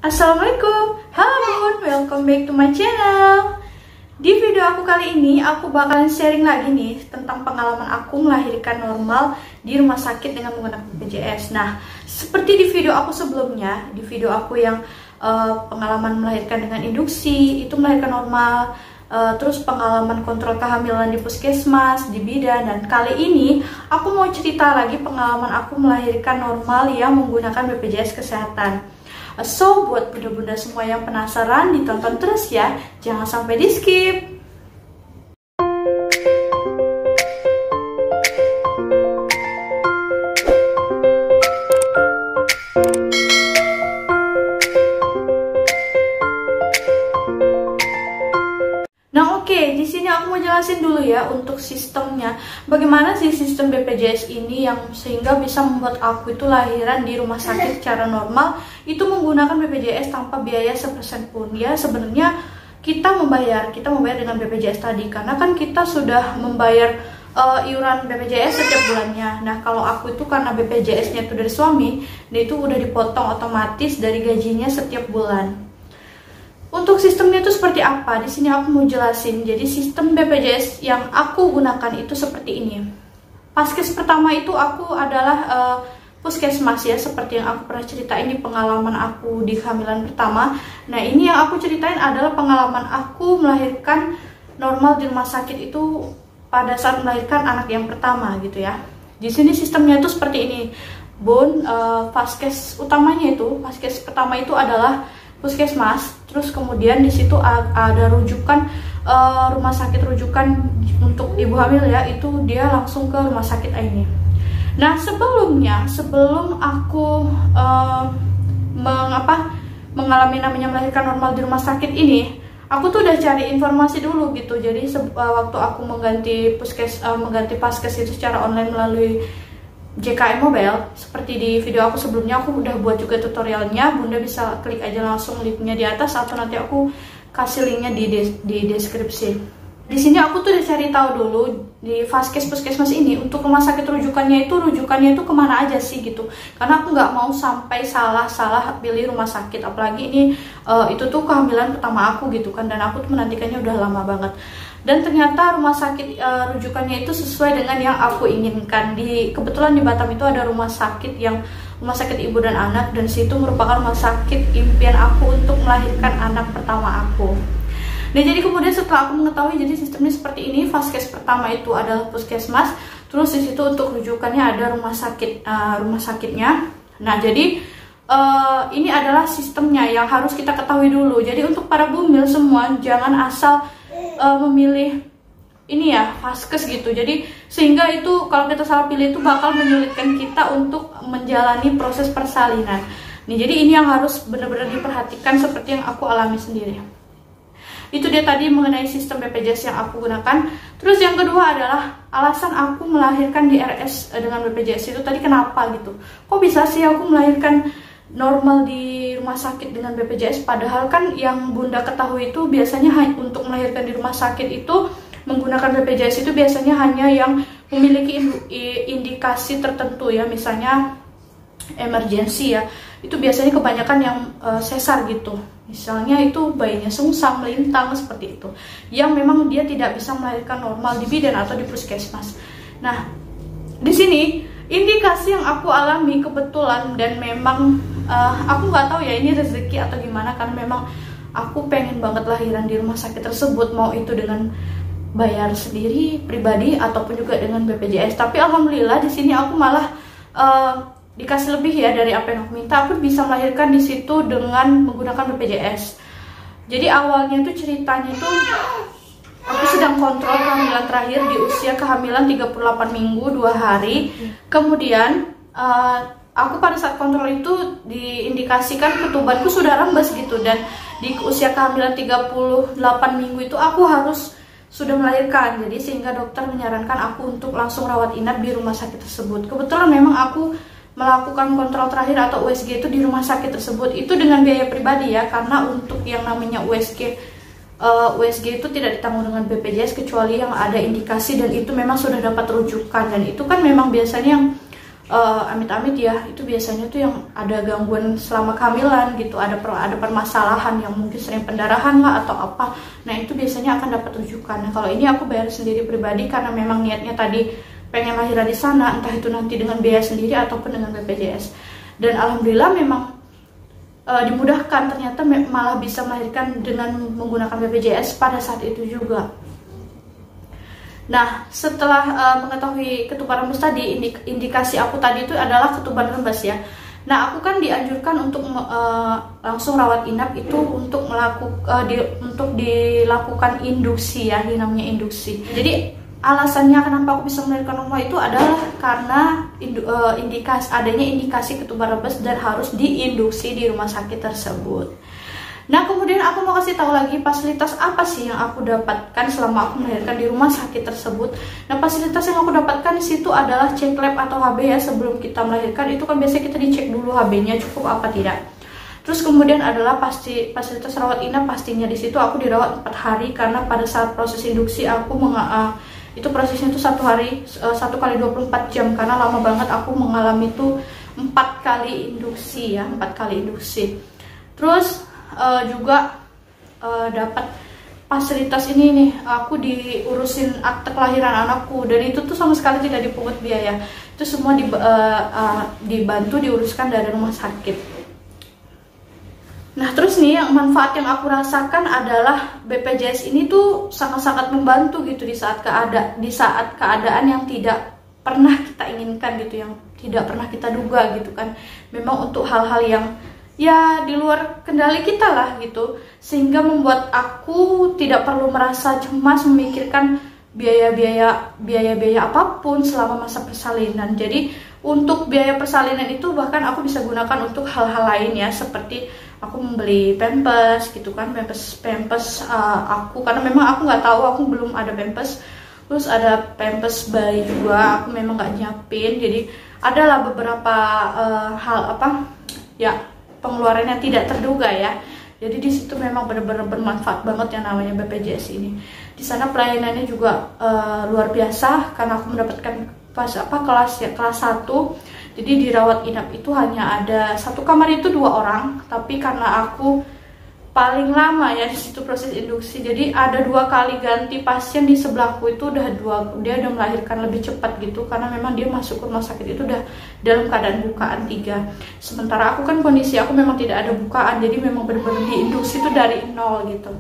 Assalamualaikum, halo bun, welcome back to my channel. Di video aku kali ini, aku bakalan sharing lagi nih tentang pengalaman aku melahirkan normal di rumah sakit dengan menggunakan BPJS. Nah, seperti di video aku sebelumnya, di video aku yang pengalaman melahirkan dengan induksi, itu melahirkan normal, terus pengalaman kontrol kehamilan di puskesmas, di bidan, dan kali ini aku mau cerita lagi pengalaman aku melahirkan normal yang menggunakan BPJS Kesehatan. So, buat bunda-bunda semua yang penasaran, ditonton terus ya, jangan sampai di skip. Nah, oke, di sini aku mau jelasin dulu ya untuk sistemnya. Bagaimana sih sistem BPJS ini yang sehingga bisa membuat aku itu lahiran di rumah sakit secara normal itu menggunakan BPJS tanpa biaya 1% pun. Ya, sebenarnya kita membayar dengan BPJS tadi karena kan kita sudah membayar iuran BPJS setiap bulannya. Nah, kalau aku itu karena BPJS-nya itu dari suami, dia itu udah dipotong otomatis dari gajinya setiap bulan. Untuk sistemnya itu seperti apa? Di sini aku mau jelasin. Jadi sistem BPJS yang aku gunakan itu seperti ini. Paskes pertama itu aku adalah puskesmas ya, seperti yang aku pernah ceritain di pengalaman aku di kehamilan pertama. Nah, ini yang aku ceritain adalah pengalaman aku melahirkan normal di rumah sakit itu pada saat melahirkan anak yang pertama gitu ya. Di sini sistemnya itu seperti ini. Bun, paskes utamanya itu, paskes pertama itu adalah puskesmas, terus kemudian di situ ada rujukan rumah sakit rujukan untuk ibu hamil ya, itu dia langsung ke rumah sakit ini. Nah, sebelum aku mengalami namanya melahirkan normal di rumah sakit ini, aku tuh udah cari informasi dulu gitu. Jadi waktu aku mengganti paskes itu secara online melalui JKM Mobile, seperti di video aku sebelumnya, aku udah buat juga tutorialnya. Bunda bisa klik aja langsung linknya di atas, atau nanti aku kasih linknya di deskripsi. Di sini aku tuh udah cari tahu dulu di puskesmas ini untuk rumah sakit rujukannya itu kemana aja sih gitu. Karena aku nggak mau sampai salah pilih rumah sakit, apalagi ini itu tuh kehamilan pertama aku gitu kan, dan aku tuh menantikannya udah lama banget. Dan ternyata rumah sakit rujukannya itu sesuai dengan yang aku inginkan. Kebetulan di Batam itu ada rumah sakit ibu dan anak, dan situ merupakan rumah sakit impian aku untuk melahirkan anak pertama aku. Nah, jadi kemudian setelah aku mengetahui jadi sistemnya seperti ini, paskes pertama itu adalah puskesmas, terus di situ untuk rujukannya ada rumah sakitnya. Nah, jadi ini adalah sistemnya yang harus kita ketahui dulu. Jadi untuk para bumil semua jangan asal memilih ini ya paskes gitu. Jadi sehingga itu kalau kita salah pilih itu bakal menyulitkan kita untuk menjalani proses persalinan. Nih, jadi ini yang harus benar-benar diperhatikan seperti yang aku alami sendiri. Itu dia tadi mengenai sistem BPJS yang aku gunakan. Terus yang kedua adalah alasan aku melahirkan di RS dengan BPJS itu tadi kenapa gitu. Kok bisa sih aku melahirkan normal di rumah sakit dengan BPJS, padahal kan yang Bunda ketahui itu biasanya untuk melahirkan di rumah sakit itu menggunakan BPJS itu biasanya hanya yang memiliki indikasi tertentu ya, misalnya emergency ya, itu biasanya kebanyakan yang sesar gitu, misalnya itu bayinya sungsang, melintang seperti itu, yang memang dia tidak bisa melahirkan normal di bidan atau di puskesmas. Nah, di sini indikasi yang aku alami kebetulan, dan memang aku nggak tahu ya ini rezeki atau gimana, karena memang aku pengen banget lahiran di rumah sakit tersebut, mau itu dengan bayar sendiri pribadi ataupun juga dengan BPJS. Tapi alhamdulillah di sini aku malah dikasih lebih ya dari apa yang aku minta. Aku bisa melahirkan di situ dengan menggunakan BPJS. Jadi awalnya itu ceritanya itu aku sedang kontrol kehamilan terakhir di usia kehamilan 38 minggu 2 hari. Kemudian aku pada saat kontrol itu diindikasikan ketubanku sudah rembes gitu, dan di usia kehamilan 38 minggu itu aku harus sudah melahirkan. Jadi sehingga dokter menyarankan aku untuk langsung rawat inap di rumah sakit tersebut. Kebetulan memang aku melakukan kontrol terakhir atau USG itu di rumah sakit tersebut itu dengan biaya pribadi ya, karena untuk yang namanya USG itu tidak ditanggung dengan BPJS kecuali yang ada indikasi dan itu memang sudah dapat rujukan, dan itu kan memang biasanya yang amit-amit ya, itu biasanya tuh yang ada gangguan selama kehamilan gitu, ada permasalahan yang mungkin sering pendarahan lah atau apa. Nah itu biasanya akan dapat rujukan. Nah kalau ini aku bayar sendiri pribadi karena memang niatnya tadi pengen lahiran di sana, entah itu nanti dengan biaya sendiri ataupun dengan BPJS. Dan alhamdulillah memang dimudahkan, ternyata malah bisa melahirkan dengan menggunakan BPJS pada saat itu juga. Nah, setelah mengetahui ketuban rembes tadi, indikasi aku tadi itu adalah ketuban rembes ya. Nah, aku kan dianjurkan untuk langsung rawat inap itu untuk dilakukan induksi ya, yang namanya induksi. Jadi alasannya kenapa aku bisa melahirkan normal itu adalah karena adanya indikasi ketuban rembes dan harus diinduksi di rumah sakit tersebut. Nah kemudian aku mau kasih tahu lagi fasilitas apa sih yang aku dapatkan selama aku melahirkan di rumah sakit tersebut. Nah fasilitas yang aku dapatkan di situ adalah cek lab atau HB ya, sebelum kita melahirkan itu kan biasanya kita dicek dulu HB-nya cukup apa tidak. Terus kemudian adalah fasilitas rawat inap, pastinya di situ aku dirawat 4 hari karena pada saat proses induksi aku itu prosesnya itu 1 hari 1 kali 24 jam karena lama banget aku mengalami itu 4 kali induksi ya, 4 kali induksi. Terus juga dapat fasilitas ini nih, aku diurusin akte kelahiran anakku dan itu tuh sama sekali tidak dipungut biaya, itu semua dibantu diuruskan dari rumah sakit. Nah terus nih yang manfaat yang aku rasakan adalah BPJS ini tuh sangat-sangat membantu gitu di saat keadaan yang tidak pernah kita inginkan gitu, yang tidak pernah kita duga gitu kan. Memang untuk hal-hal yang ya di luar kendali kita lah gitu, sehingga membuat aku tidak perlu merasa cemas memikirkan biaya-biaya apapun selama masa persalinan. Jadi untuk biaya persalinan itu bahkan aku bisa gunakan untuk hal-hal lain ya, seperti aku membeli pampers gitu kan, pampers aku, karena memang aku nggak tahu, aku belum ada pampers. Terus ada pampers bayi juga aku memang nggak nyiapin, jadi adalah beberapa hal pengeluaran yang tidak terduga ya. Jadi di situ memang benar-benar bermanfaat banget yang namanya BPJS ini. Di sana pelayanannya juga luar biasa karena aku mendapatkan kelas 1. Jadi dirawat inap itu hanya ada 1 kamar itu 2 orang, tapi karena aku paling lama ya di situ proses induksi, jadi ada 2 kali ganti pasien di sebelahku itu dia udah melahirkan lebih cepat gitu, karena memang dia masuk ke rumah sakit itu udah dalam keadaan bukaan 3. Sementara aku kan kondisi aku memang tidak ada bukaan, jadi memang benar-benar diinduksi itu dari 0 gitu.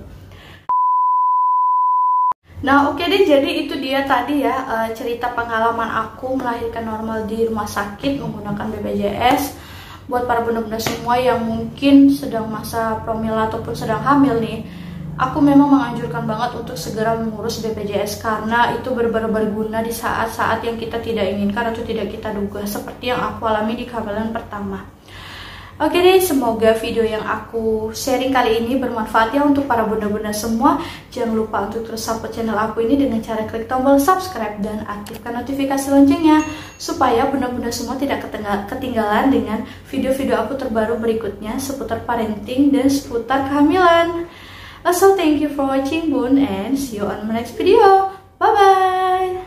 Nah oke deh, jadi itu dia tadi ya cerita pengalaman aku melahirkan normal di rumah sakit menggunakan BPJS. Buat para bunda-bunda semua yang mungkin sedang masa promila ataupun sedang hamil nih, aku memang menganjurkan banget untuk segera mengurus BPJS karena itu benar-benar berguna di saat-saat yang kita tidak inginkan atau tidak kita duga, seperti yang aku alami di kehamilan pertama. Oke deh, semoga video yang aku sharing kali ini bermanfaat ya untuk para bunda-bunda semua. Jangan lupa untuk terus support channel aku ini dengan cara klik tombol subscribe dan aktifkan notifikasi loncengnya, supaya bunda-bunda semua tidak ketinggalan dengan video-video aku terbaru berikutnya seputar parenting dan seputar kehamilan. So thank you for watching bun, and see you on my next video. Bye bye.